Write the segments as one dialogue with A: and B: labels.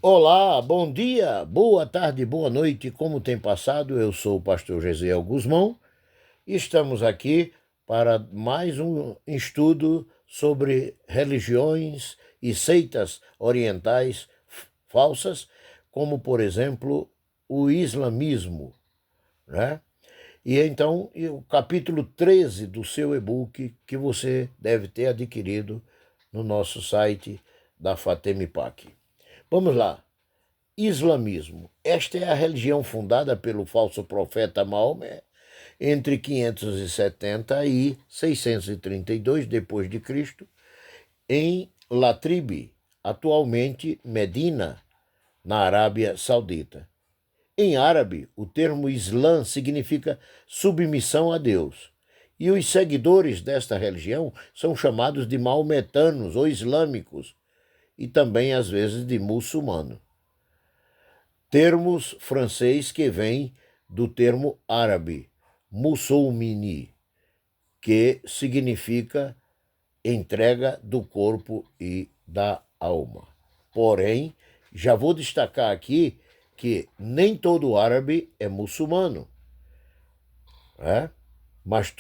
A: Olá, bom dia, boa tarde, boa noite, como tem passado? Eu sou o pastor Gesiel Guzmão e estamos aqui para mais um estudo sobre religiões e seitas orientais falsas, como, por exemplo, o islamismo, né? E então, o capítulo 13 do seu e-book, que você deve ter adquirido no nosso site da Fatemipac. Vamos lá. Islamismo. Esta é a religião fundada pelo falso profeta Maomé entre 570 e 632 depois de Cristo em Latrib, atualmente Medina, na Arábia Saudita. Em árabe, o termo Islã significa submissão a Deus. E os seguidores desta religião são chamados de maometanos ou islâmicos e também às vezes de muçulmanos. Termos francês que vem do termo árabe, musulmini, que significa entrega do corpo e da alma. Porém, já vou destacar aqui que nem todo árabe é muçulmano, né? Mas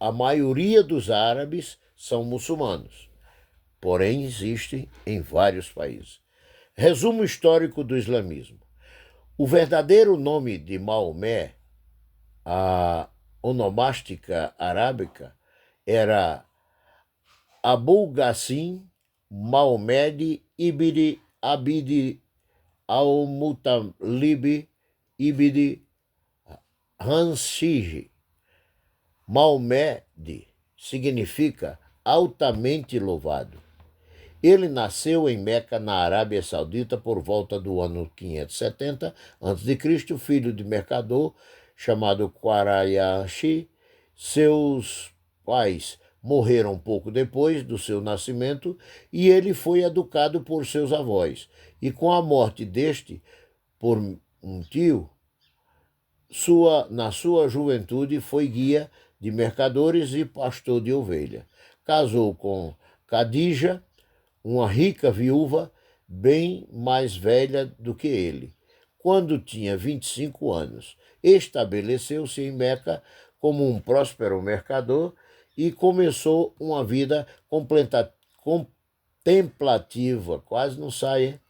A: a maioria dos árabes são muçulmanos, porém existem em vários países. Resumo histórico do islamismo. O verdadeiro nome de Maomé, a onomástica arábica, era Abu Ghassim Maomed ibn Abid al-Muttalib ibn Hanshij. Maomed significa altamente louvado. Ele nasceu em Meca, na Arábia Saudita, por volta do ano 570 a.C., filho de mercador chamado Qurayashi. Seus pais morreram pouco depois do seu nascimento e ele foi educado por seus avós. E com a morte deste por um tio, na sua juventude foi guia de mercadores e pastor de ovelha. Casou com Khadija, uma rica viúva bem mais velha do que ele. Quando tinha 25 anos, estabeleceu-se em Meca como um próspero mercador e começou uma vida contemplativa, quase não sai, hein?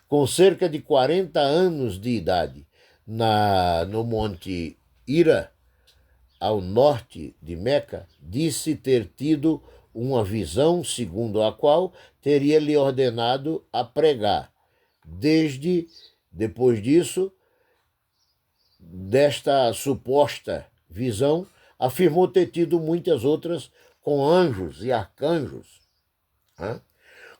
A: Com cerca de 40 anos de idade, no Monte Hira, ao norte de Meca, disse ter tido uma visão segundo a qual teria lhe ordenado a pregar. Depois disso, desta suposta visão, afirmou ter tido muitas outras com anjos e arcanjos.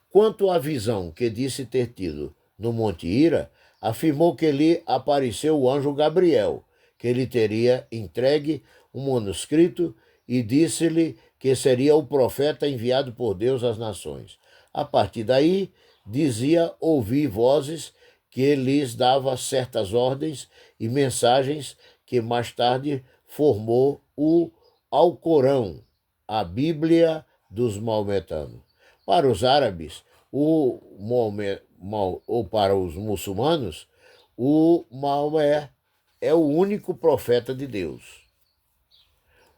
A: Quanto à visão que disse ter tido no Monte Hira, afirmou que lhe apareceu o anjo Gabriel, que lhe teria entregue um manuscrito e disse-lhe que seria o profeta enviado por Deus às nações. A partir daí, dizia ouvir vozes que lhes dava certas ordens e mensagens que mais tarde formou o Alcorão, a Bíblia dos maometanos. Para os árabes, ou para os muçulmanos, o Maomé é o único profeta de Deus.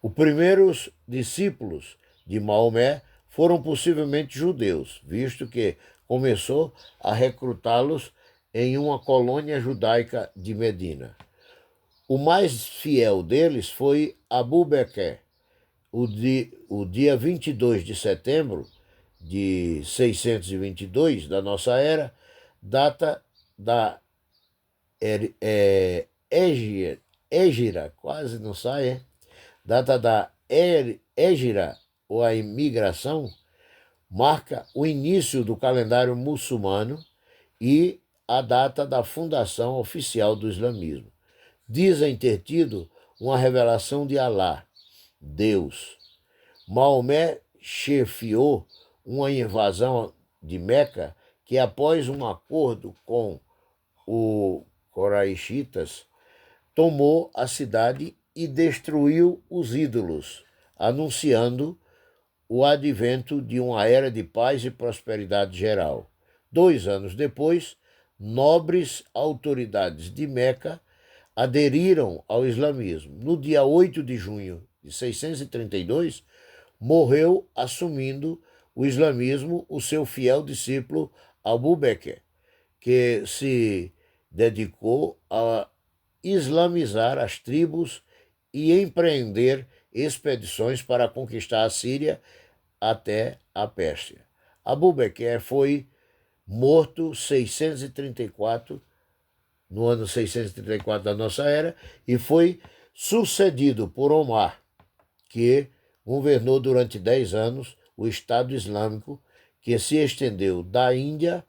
A: Os primeiros discípulos de Maomé foram possivelmente judeus, visto que começou a recrutá-los em uma colônia judaica de Medina. O mais fiel deles foi Abu Bakr. O dia 22 de setembro de 622 da nossa era, data da Égira, quase não sai, hein? Data da Égira, ou a imigração, marca o início do calendário muçulmano e a data da fundação oficial do islamismo. Dizem ter tido uma revelação de Alá, Deus. Maomé chefiou uma invasão de Meca que, após um acordo com os Quraishitas, tomou a cidade e destruiu os ídolos, anunciando o advento de uma era de paz e prosperidade geral. 2 anos depois, nobres autoridades de Meca aderiram ao islamismo. No dia 8 de junho de 632, morreu assumindo o islamismo o seu fiel discípulo Abu Bakr, que se dedicou a islamizar as tribos e empreender expedições para conquistar a Síria até a Pérsia. Abu Bakr foi morto no ano 634 da nossa era, e foi sucedido por Omar, que governou durante 10 anos o Estado Islâmico, que se estendeu da Índia,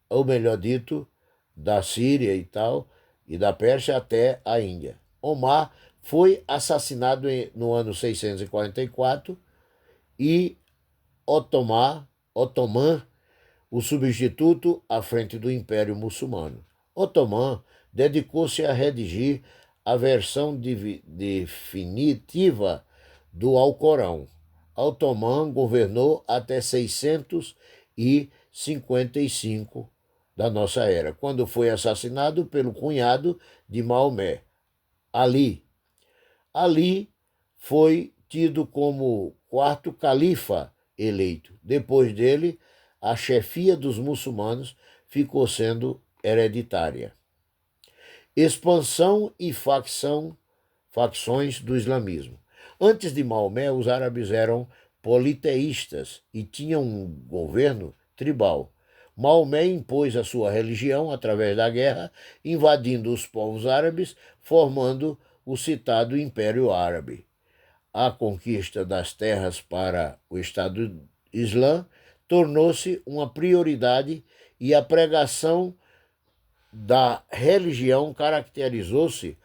A: ou melhor dito, da Síria e tal, e da Pérsia até a Índia. Omar foi assassinado no ano 644 e Otomã, o substituto à frente do Império Muçulmano. Otomã dedicou-se a redigir a versão definitiva do Alcorão. Otomã governou até 655 da nossa era, quando foi assassinado pelo cunhado de Maomé, Ali. Ali foi tido como quarto califa eleito. Depois dele, a chefia dos muçulmanos ficou sendo hereditária. Expansão e facções do islamismo. Antes de Maomé, os árabes eram politeístas e tinham um governo tribal. Maomé impôs a sua religião através da guerra, invadindo os povos árabes, formando o citado Império Árabe. A conquista das terras para o Estado Islã tornou-se uma prioridade e a pregação da religião caracterizou-se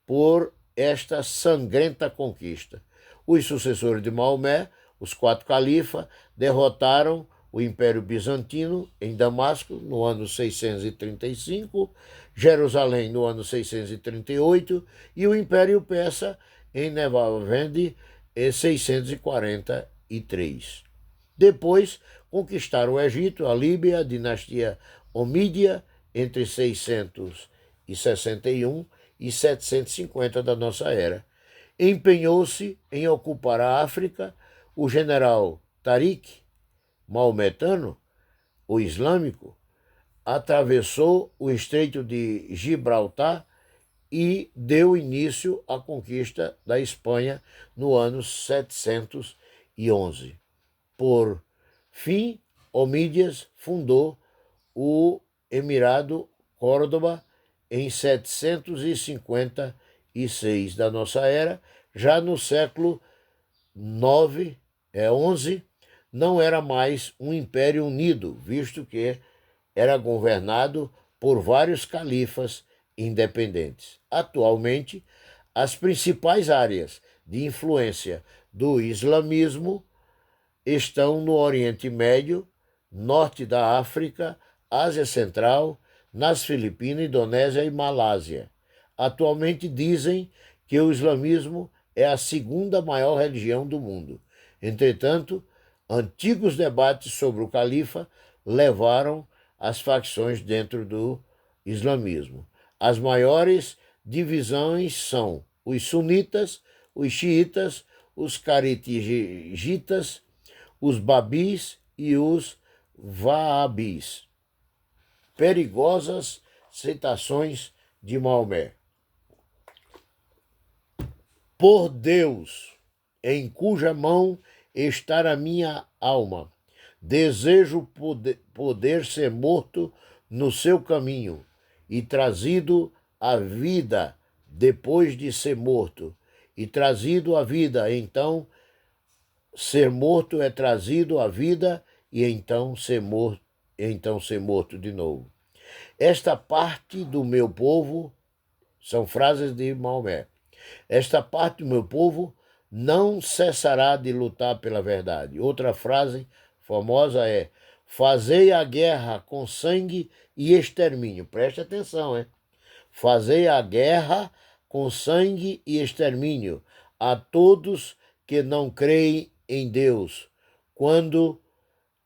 A: por esta sangrenta conquista. Os sucessores de Maomé, os 4 califas, derrotaram o Império Bizantino em Damasco no ano 635, Jerusalém no ano 638 e o Império Persa em Nevavendi em 643. Depois conquistaram o Egito, a Líbia, a dinastia Omídia entre 661 e 750 da nossa era. Empenhou-se em ocupar a África. O general Tariq, maometano, o islâmico, atravessou o Estreito de Gibraltar e deu início à conquista da Espanha no ano 711. Por fim, Omídias fundou o Emirado Córdoba em 756 da nossa era. Já no século 11, não era mais um império unido, visto que era governado por vários califas independentes. Atualmente, as principais áreas de influência do islamismo estão no Oriente Médio, norte da África, Ásia Central, nas Filipinas, Indonésia e Malásia. Atualmente dizem que o islamismo é a segunda maior religião do mundo. Entretanto, antigos debates sobre o califa levaram às facções dentro do islamismo. As maiores divisões são os sunitas, os xiitas, os caritigitas, os babis e os vahabis. Perigosas citações de Maomé. Por Deus, em cuja mão está a minha alma, desejo poder ser morto no seu caminho e trazido à vida depois de ser morto, e trazido à vida, então ser morto é trazido à vida e então ser morto de novo. Esta parte do meu povo, são frases de Maomé, esta parte do meu povo não cessará de lutar pela verdade. Outra frase famosa é: fazei a guerra com sangue e extermínio. Preste atenção, hein? Fazei a guerra com sangue e extermínio a todos que não creem em Deus, quando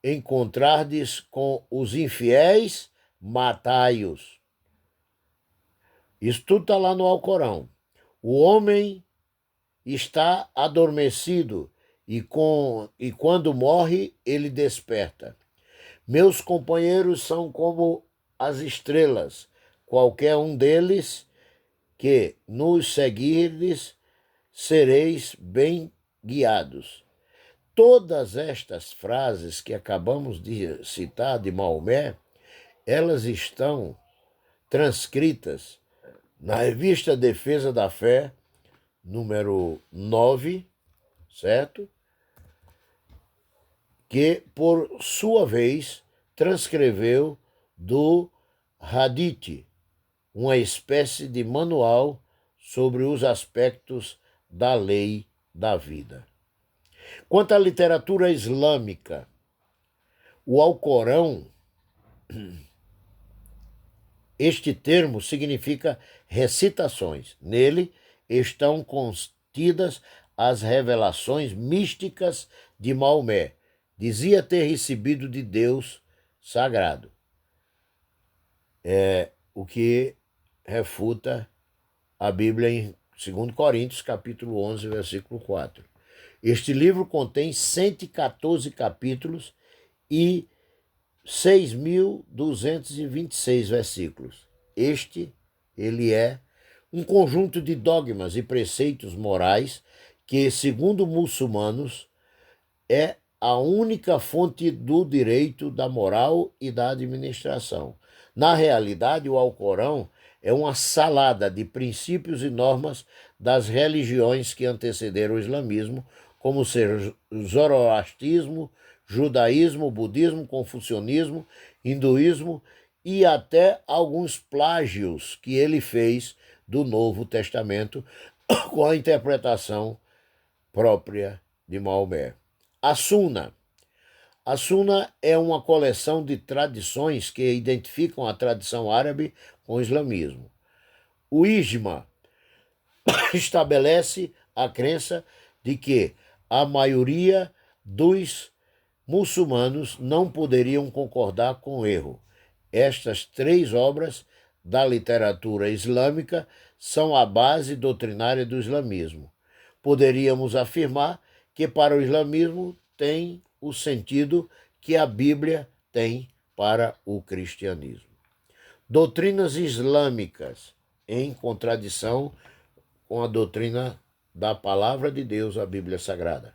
A: encontrardes com os infiéis, matai-os. Isso tudo está lá no Alcorão. O homem está adormecido e quando morre, ele desperta. Meus companheiros são como as estrelas. Qualquer um deles que nos seguirdes, sereis bem guiados. Todas estas frases que acabamos de citar de Maomé, elas estão transcritas na revista Defesa da Fé, número 9, certo? Que, por sua vez, transcreveu do Hadith, uma espécie de manual sobre os aspectos da lei da vida. Quanto à literatura islâmica, o Alcorão, este termo significa recitações. Nele estão contidas as revelações místicas de Maomé. Dizia ter recebido de Deus sagrado. É o que refuta a Bíblia em 2 Coríntios, capítulo 11, versículo 4. Este livro contém 114 capítulos e 6.226 versículos. Ele é um conjunto de dogmas e preceitos morais que, segundo muçulmanos, é a única fonte do direito, da moral e da administração. Na realidade, o Alcorão é uma salada de princípios e normas das religiões que antecederam o islamismo, como ser zoroastrismo, judaísmo, budismo, confucionismo, hinduísmo e até alguns plágios que ele fez do Novo Testamento com a interpretação própria de Maomé. A Sunna. A Sunna é uma coleção de tradições que identificam a tradição árabe com o islamismo. O Ijma estabelece a crença de que a maioria dos muçulmanos não poderiam concordar com o erro. Estas 3 obras da literatura islâmica são a base doutrinária do islamismo. Poderíamos afirmar que para o islamismo tem o sentido que a Bíblia tem para o cristianismo. Doutrinas islâmicas em contradição com a doutrina da Palavra de Deus, a Bíblia Sagrada.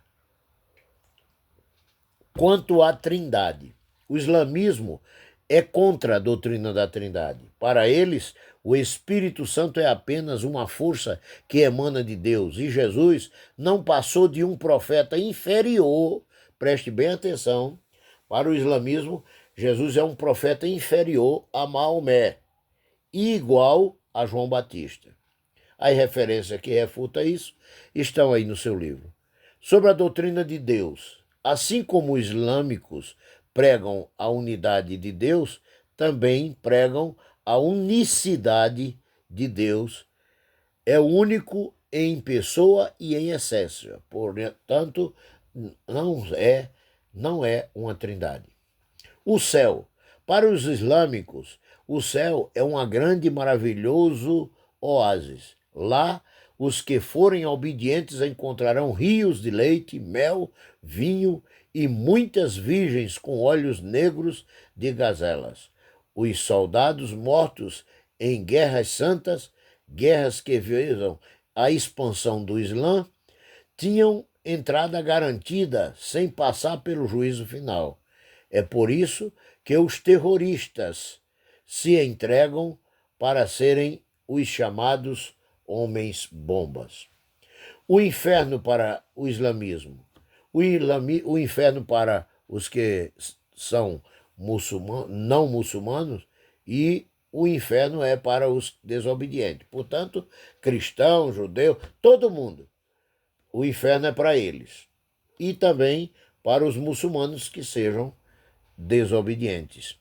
A: Quanto à Trindade, o islamismo é contra a doutrina da Trindade. Para eles, o Espírito Santo é apenas uma força que emana de Deus e Jesus não passou de um profeta inferior. Preste bem atenção, para o islamismo, Jesus é um profeta inferior a Maomé e igual a João Batista. As referências que refutam isso estão aí no seu livro. Sobre a doutrina de Deus, assim como os islâmicos pregam a unidade de Deus, também pregam a unicidade de Deus. É único em pessoa e em essência. Portanto, não é uma trindade. O céu. Para os islâmicos, o céu é um grande e maravilhoso oásis. Lá, os que forem obedientes encontrarão rios de leite, mel, vinho e muitas virgens com olhos negros de gazelas. Os soldados mortos em guerras santas, guerras que visam a expansão do Islã, tinham entrada garantida sem passar pelo juízo final. É por isso que os terroristas se entregam para serem os chamados homens-bombas. O inferno para o islamismo. O inferno para os que são não muçulmanos e o inferno é para os desobedientes. Portanto, cristão, judeu, todo mundo. O inferno é para eles. E também para os muçulmanos que sejam desobedientes.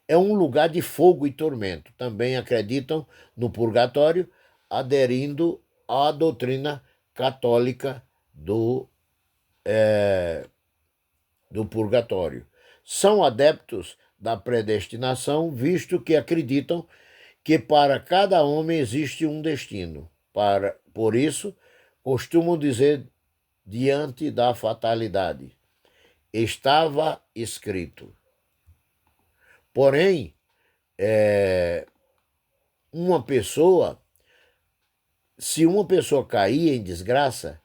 A: É um lugar de fogo e tormento. Também acreditam no purgatório, aderindo à doutrina católica do purgatório. são adeptos da predestinação, visto que acreditam que para cada homem existe um destino. Por isso, costumam dizer diante da fatalidade: estava escrito. Porém, se uma pessoa cair em desgraça,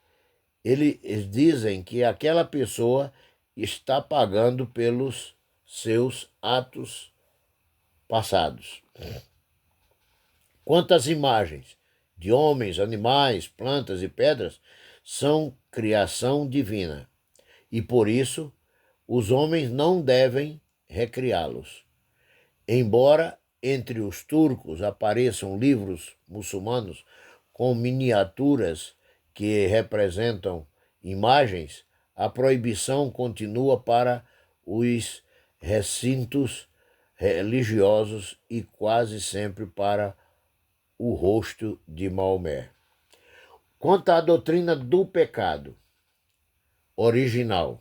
A: eles dizem que aquela pessoa está pagando pelos seus atos passados. Quanto às imagens de homens, animais, plantas e pedras, são criação divina, e por isso os homens não devem recriá-los. Embora entre os turcos apareçam livros muçulmanos com miniaturas que representam imagens, a proibição continua para os recintos religiosos e quase sempre para o rosto de Maomé. Quanto à doutrina do pecado original,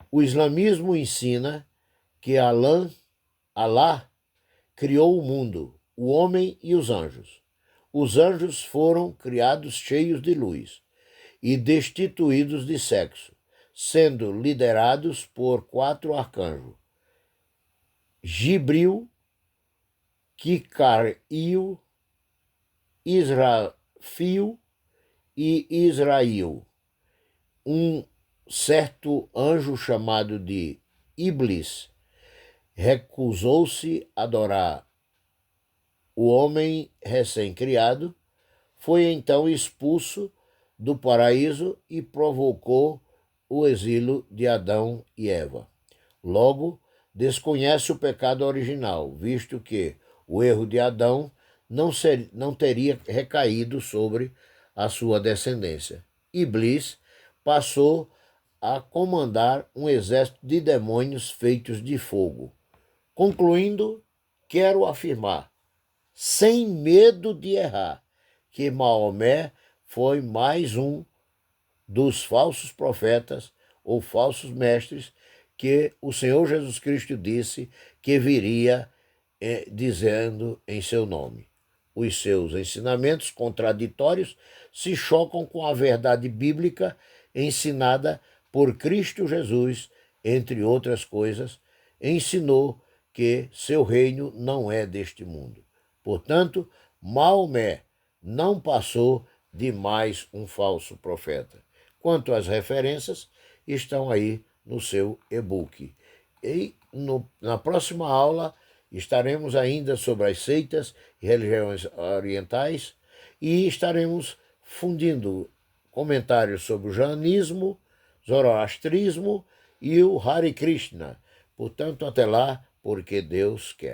A: o islamismo ensina que Alá criou o mundo, o homem e os anjos. Os anjos foram criados cheios de luz e destituídos de sexo, sendo liderados por 4 arcanjos: Gibril, Kikail, Israfil e Israel. Um certo anjo chamado de Iblis recusou-se a adorar o homem recém-criado, foi então expulso do paraíso e provocou o exílio de Adão e Eva. Logo, desconhece o pecado original, visto que o erro de Adão não teria recaído sobre a sua descendência. Iblis passou a comandar um exército de demônios feitos de fogo. Concluindo, quero afirmar, sem medo de errar, que Maomé foi mais um dos falsos profetas ou falsos mestres que o Senhor Jesus Cristo disse que viria dizendo em seu nome. Os seus ensinamentos contraditórios se chocam com a verdade bíblica ensinada por Cristo Jesus, entre outras coisas, ensinou que seu reino não é deste mundo. Portanto, Maomé não passou de mais um falso profeta. Quanto às referências, estão aí no seu e-book. E na próxima aula estaremos ainda sobre as seitas e religiões orientais e estaremos fundindo comentários sobre o jainismo, zoroastrismo e o Hare Krishna. Portanto, até lá, porque Deus quer.